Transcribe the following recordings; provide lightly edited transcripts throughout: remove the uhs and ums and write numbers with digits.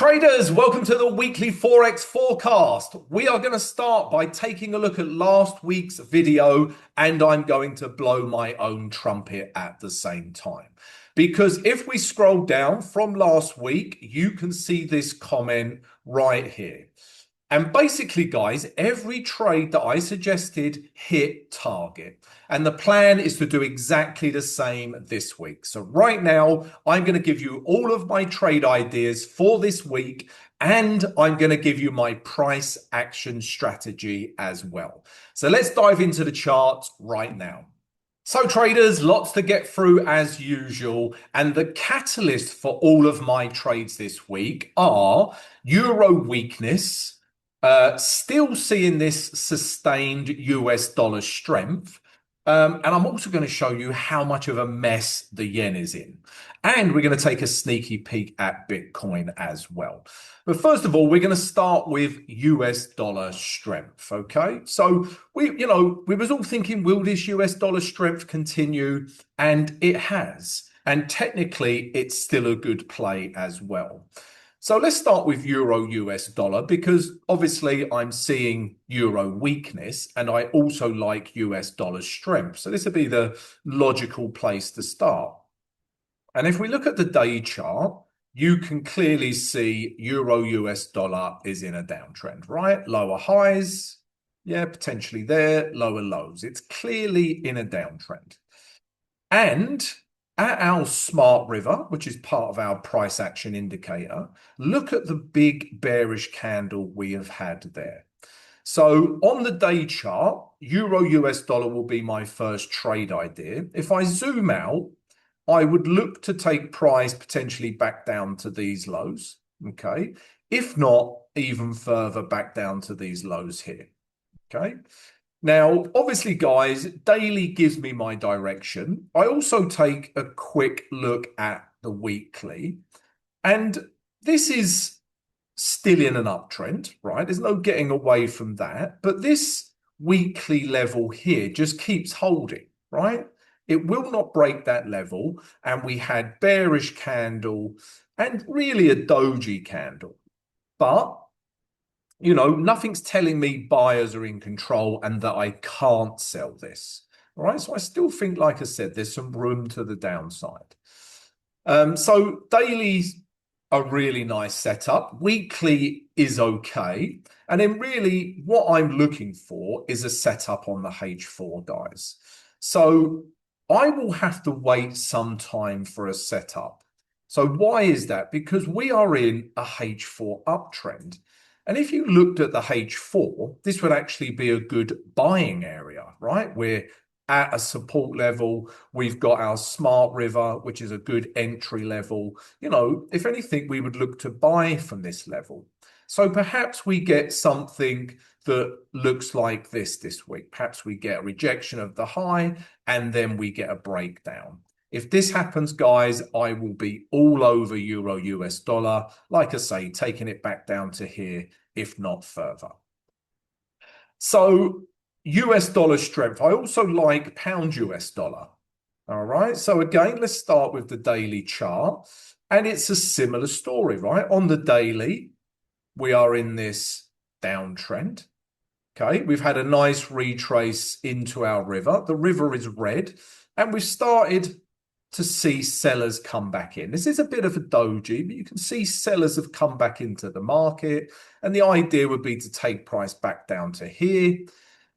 Traders, welcome to the Weekly Forex Forecast. We are going to start by taking a look at last week's video, and I'm going to blow my own trumpet at the same time. Because if we scroll down from last week, you can see this comment right here. And basically, guys, every trade that I suggested hit target. And the plan is to do exactly the same this week. So right now, I'm going to give you all of my trade ideas for this week, and I'm going to give you my price action strategy as well. So let's dive into the charts right now. So traders, lots to get through as usual. And the catalyst for all of my trades this week are euro weakness, still seeing this sustained US dollar strength. And I'm also going to show you how much of a mess the yen is in. And we're going to take a sneaky peek at Bitcoin as well. But first of all, we're going to start with US dollar strength. Okay. So we was all thinking, will this US dollar strength continue? And it has. And technically, it's still a good play as well. So let's start with euro US dollar, because obviously I'm seeing euro weakness and I also like US dollar strength. So this would be the logical place to start. And if we look at the day chart, you can clearly see euro US dollar is in a downtrend, right? Lower highs, yeah, potentially there, lower lows. It's clearly in a downtrend. And at our smart river, which is part of our price action indicator, look at the big bearish candle we have had there. So on the day chart, euro US dollar will be my first trade idea. If I zoom out, I would look to take price potentially back down to these lows. Okay. If not, even further back down to these lows here. Okay. Now, obviously, guys, daily gives me my direction. I also take a quick look at the weekly, and this is still in an uptrend, right? There's no getting away from that. But this weekly level here just keeps holding, right? It will not break that level. And we had bearish candle and really a doji candle. But nothing's telling me buyers are in control and that I can't sell this. All right. So I still think, like I said, there's some room to the downside. So dailies a really nice setup. Weekly is okay. And then really what I'm looking for is a setup on the H4, guys. So I will have to wait some time for a setup. So why is that? Because we are in a H4 uptrend. And if you looked at the H4, this would actually be a good buying area, right? We're at a support level. We've got our smart river, which is a good entry level. If anything, we would look to buy from this level. So perhaps we get something that looks like this week. Perhaps we get a rejection of the high and then we get a breakdown. If this happens, guys, I will be all over euro US dollar. Like I say, taking it back down to here, if not further. So US dollar strength. I also like pound US dollar. All right. So again, let's start with the daily chart. And it's a similar story, right? On the daily, we are in this downtrend. Okay. We've had a nice retrace into our river. The river is red. And we've started to see sellers come back in. This is a bit of a doji, but you can see sellers have come back into the market. And the idea would be to take price back down to here.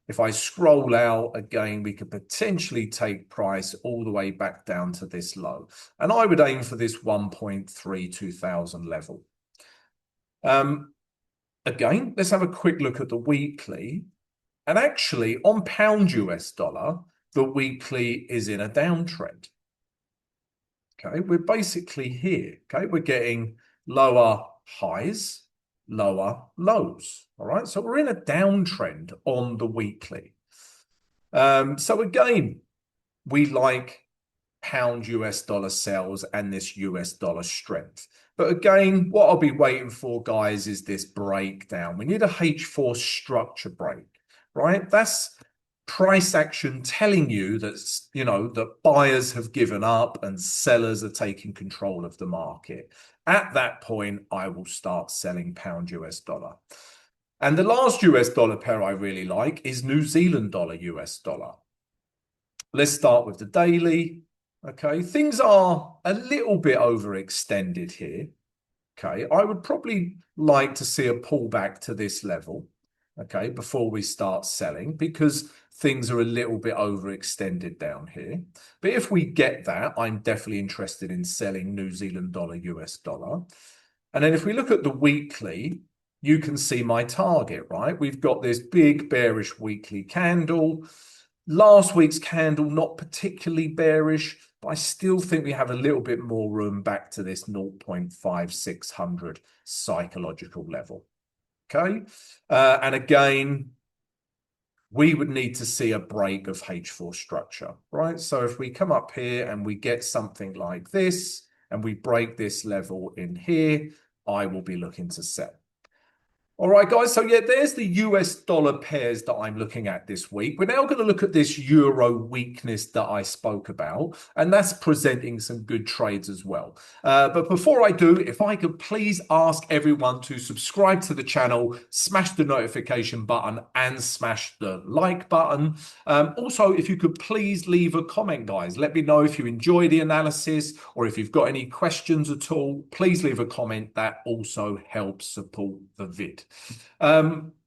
If I scroll out again, we could potentially take price all the way back down to this low. And I would aim for this 1.32,000 level. Again, let's have a quick look at the weekly. And actually, on pound US dollar, the weekly is in a downtrend. Okay, we're basically here. Okay, we're getting lower highs, lower lows. All right, so we're in a downtrend on the weekly. So again, we like pound US dollar sells and this US dollar strength. But again, what I'll be waiting for, guys, is this breakdown. We need a H4 structure break, right? That's price action telling you that, that buyers have given up and sellers are taking control of the market. At that point, I will start selling pound US dollar. And the last US dollar pair I really like is New Zealand dollar US dollar. Let's start with the daily. Okay, things are a little bit overextended here. Okay, I would probably like to see a pullback to this level, okay, before we start selling, because things are a little bit overextended down here. But if we get that, I'm definitely interested in selling New Zealand dollar US dollar. And then if we look at the weekly, you can see my target, right? We've got this big bearish weekly candle. Last week's candle, not particularly bearish, but I still think we have a little bit more room back to this 0.5600 psychological level. Okay. And again, we would need to see a break of H4 structure, right? So if we come up here and we get something like this, and we break this level in here, I will be looking to sell. All right, guys. So yeah, there's the US dollar pairs that I'm looking at this week. We're now going to look at this euro weakness that I spoke about, and that's presenting some good trades as well. But before I do, if I could please ask everyone to subscribe to the channel, smash the notification button, and smash the like button. Also, if you could please leave a comment, guys. Let me know if you enjoy the analysis or if you've got any questions at all. Please leave a comment. That also helps support the vid.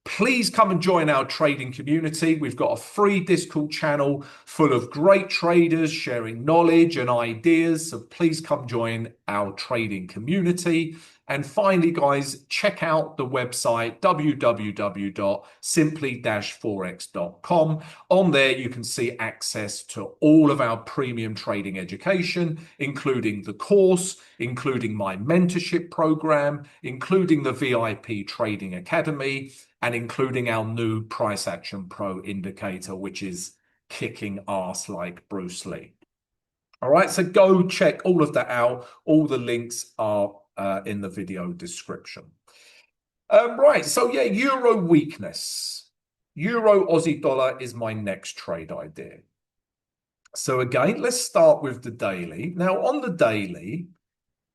Please come and join our trading community. We've got a free Discord channel full of great traders sharing knowledge and ideas. So please come join our trading community. And finally, guys, check out the website www.simply-forex.com. On there, you can see access to all of our premium trading education, including the course, including my mentorship program, including the VIP Trading Academy, and including our new Price Action Pro indicator, which is kicking ass like Bruce Lee. All right, so go check all of that out. All the links are in the video description. Right, so yeah, euro weakness. Euro Aussie dollar is my next trade idea. So again, let's start with the daily. Now on the daily,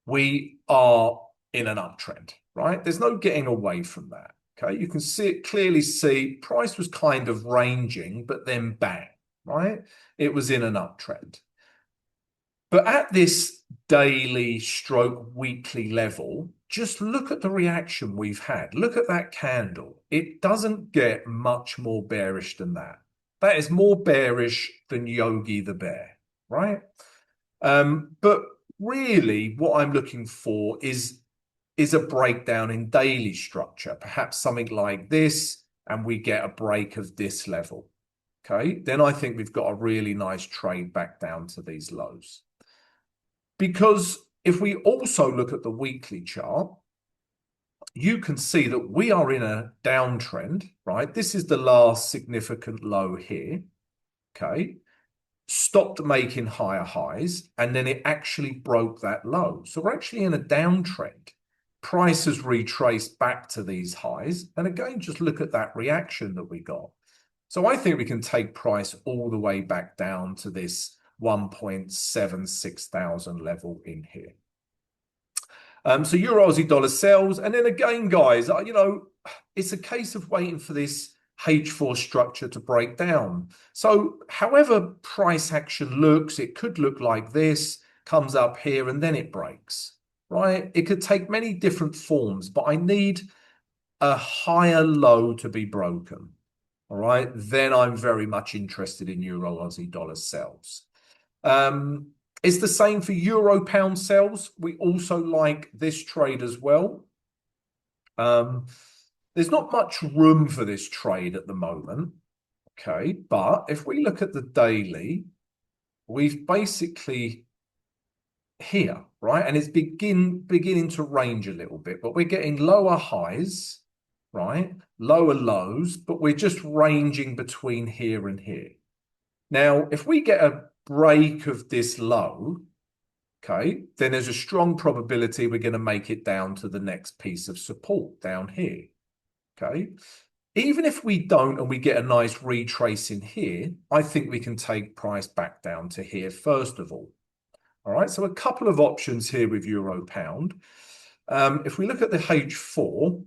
we are in an uptrend, right? There's no getting away from that. Okay, you can clearly see price was kind of ranging, but then bang, right? It was in an uptrend. But at this daily stroke weekly level, just look at the reaction we've had. Look at that candle. It doesn't get much more bearish than that. That is more bearish than Yogi the Bear, right? But really what I'm looking for is a breakdown in daily structure, perhaps something like this, and we get a break of this level. Okay, then I think we've got a really nice trade back down to these lows. Because if we also look at the weekly chart, you can see that we are in a downtrend, right? This is the last significant low here, okay? Stopped making higher highs, and then it actually broke that low. So we're actually in a downtrend. Price has retraced back to these highs. And again, just look at that reaction that we got. So I think we can take price all the way back down to this 1.76 thousand level in here. So Euro Aussie dollar sells. And then again, guys, it's a case of waiting for this H4 structure to break down. So however price action looks, it could look like this, comes up here, and then it breaks, right? It could take many different forms, but I need a higher low to be broken. All right, then I'm very much interested in Euro Aussie dollar sells. It's the same for Euro pound sells. We also like this trade as well. There's not much room for this trade at the moment. Okay, but if we look at the daily, we've basically here, right? And it's beginning to range a little bit, but we're getting lower highs, right? Lower lows, but we're just ranging between here and here. Now, if we get a break of this low, okay, then there's a strong probability we're going to make it down to the next piece of support down here, okay? Even if we don't and we get a nice retrace in here, I think we can take price back down to here first of all. All right, so a couple of options here with euro pound. If we look at the H4,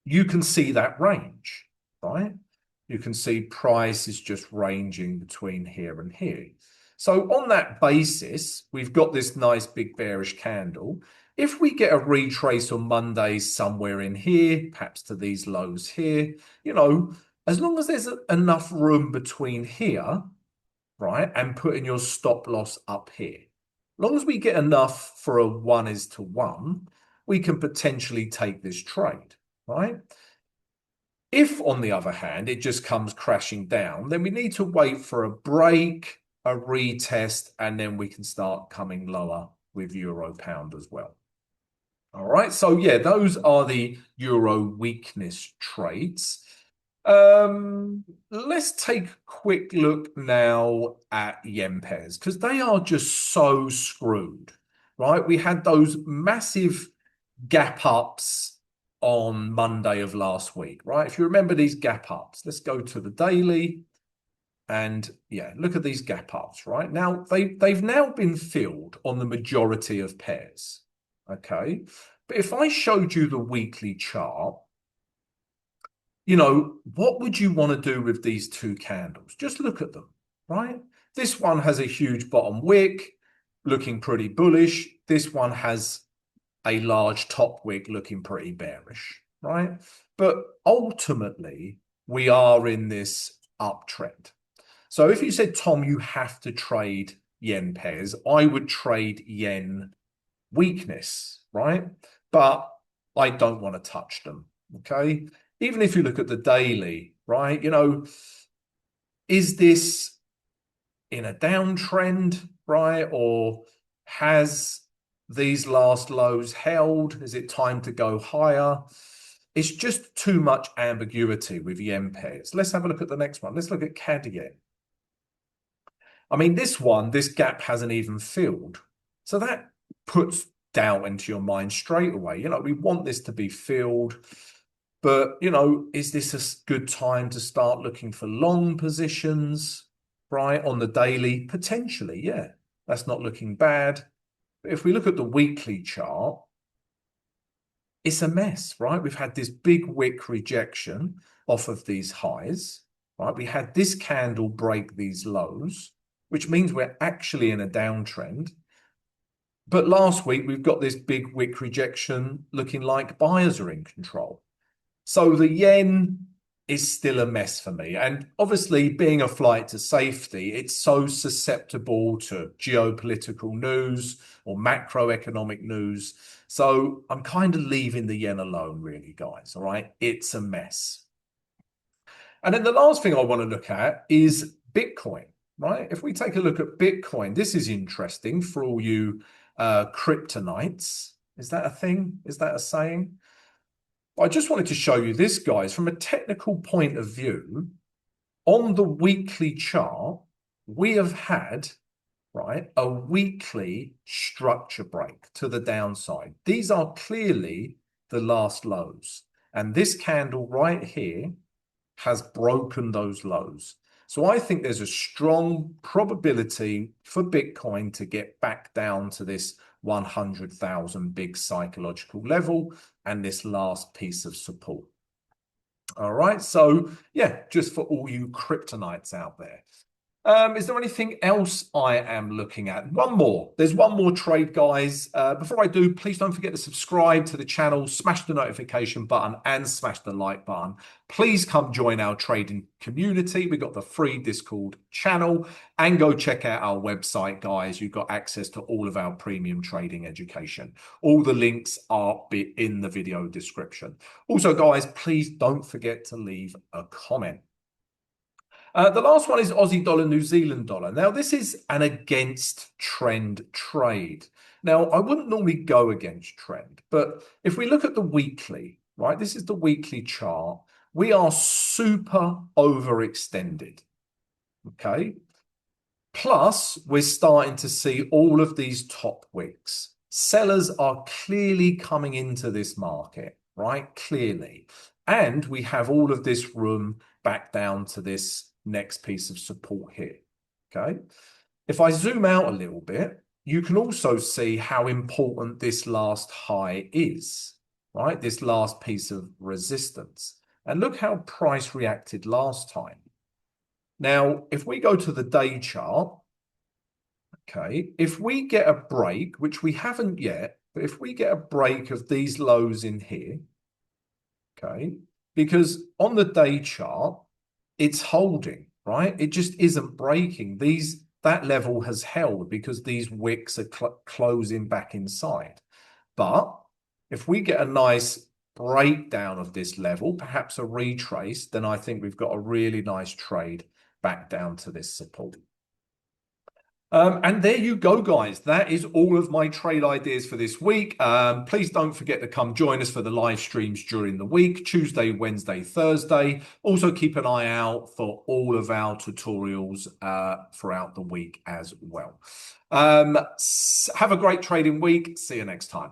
you can see that range, right? You can see price is just ranging between here and here. So on that basis, we've got this nice big bearish candle. If we get a retrace on Monday somewhere in here, perhaps to these lows here, as long as there's enough room between here, right, and putting your stop loss up here, as long as we get enough for a 1:1, we can potentially take this trade, right? If, on the other hand, it just comes crashing down, then we need to wait for a break, a retest, and then we can start coming lower with euro pound as well. All right, so yeah, those are the euro weakness trades. Let's take a quick look now at yen pairs because they are just so screwed, right? We had those massive gap ups on Monday of last week, right? If you remember these gap ups, let's go to the daily and yeah, look at these gap ups, right? Now they've now been filled on the majority of pairs, okay? But if I showed you the weekly chart, what would you want to do with these two candles? Just look at them, right? This one has a huge bottom wick, looking pretty bullish. This one has a large top wick looking pretty bearish, right? But ultimately, we are in this uptrend. So if you said, Tom, you have to trade yen pairs, I would trade yen weakness, right? But I don't want to touch them, okay? Even if you look at the daily, right? Is this in a downtrend, right? Or has these last lows held? Is it time to go higher? It's just too much ambiguity with yen pairs. Let's have a look at the next one. Let's look at CAD yen. I mean, this gap hasn't even filled. So that puts doubt into your mind straight away. We want this to be filled. But, is this a good time to start looking for long positions, right, on the daily? Potentially, yeah. That's not looking bad. But if we look at the weekly chart, it's a mess, right? We've had this big wick rejection off of these highs, right? We had this candle break these lows, which means we're actually in a downtrend. But last week, we've got this big wick rejection looking like buyers are in control. So the yen is still a mess for me. And obviously, being a flight to safety, it's so susceptible to geopolitical news or macroeconomic news. So I'm kind of leaving the yen alone, really, guys. All right. It's a mess. And then the last thing I want to look at is Bitcoin, right? If we take a look at Bitcoin, this is interesting for all you kryptonites. Is that a thing? Is that a saying? I just wanted to show you this, guys, from a technical point of view. On the weekly chart, we have had, right, a weekly structure break to the downside. These are clearly the last lows. And this candle right here has broken those lows. So I think there's a strong probability for Bitcoin to get back down to this 100,000 big psychological level and this last piece of support. All right. So yeah, just for all you kryptonites out there. Is there anything else I am looking at? One more. There's one more trade, guys. Before I do, please don't forget to subscribe to the channel, smash the notification button and smash the like button. Please come join our trading community. We've got the free Discord channel and go check out our website, guys. You've got access to all of our premium trading education. All the links are in the video description. Also, guys, please don't forget to leave a comment. The last one is Aussie dollar, New Zealand dollar. Now, this is an against trend trade. Now, I wouldn't normally go against trend, but if we look at the weekly, right, this is the weekly chart, we are super overextended, okay? Plus, we're starting to see all of these top wicks. Sellers are clearly coming into this market, right? Clearly. And we have all of this room back down to this next piece of support here. Okay. If I zoom out a little bit, you can also see how important this last high is, right? This last piece of resistance. And look how price reacted last time. Now, if we go to the day chart, okay, if we get a break, which we haven't yet, but if we get a break of these lows in here, okay, because on the day chart, it's holding, right? It just isn't breaking. That level has held because these wicks are closing back inside. But if we get a nice breakdown of this level, perhaps a retrace, then I think we've got a really nice trade back down to this support. And there you go, guys. That is all of my trade ideas for this week. Please don't forget to come join us for the live streams during the week, Tuesday, Wednesday, Thursday. Also keep an eye out for all of our tutorials throughout the week as well. Have a great trading week. See you next time.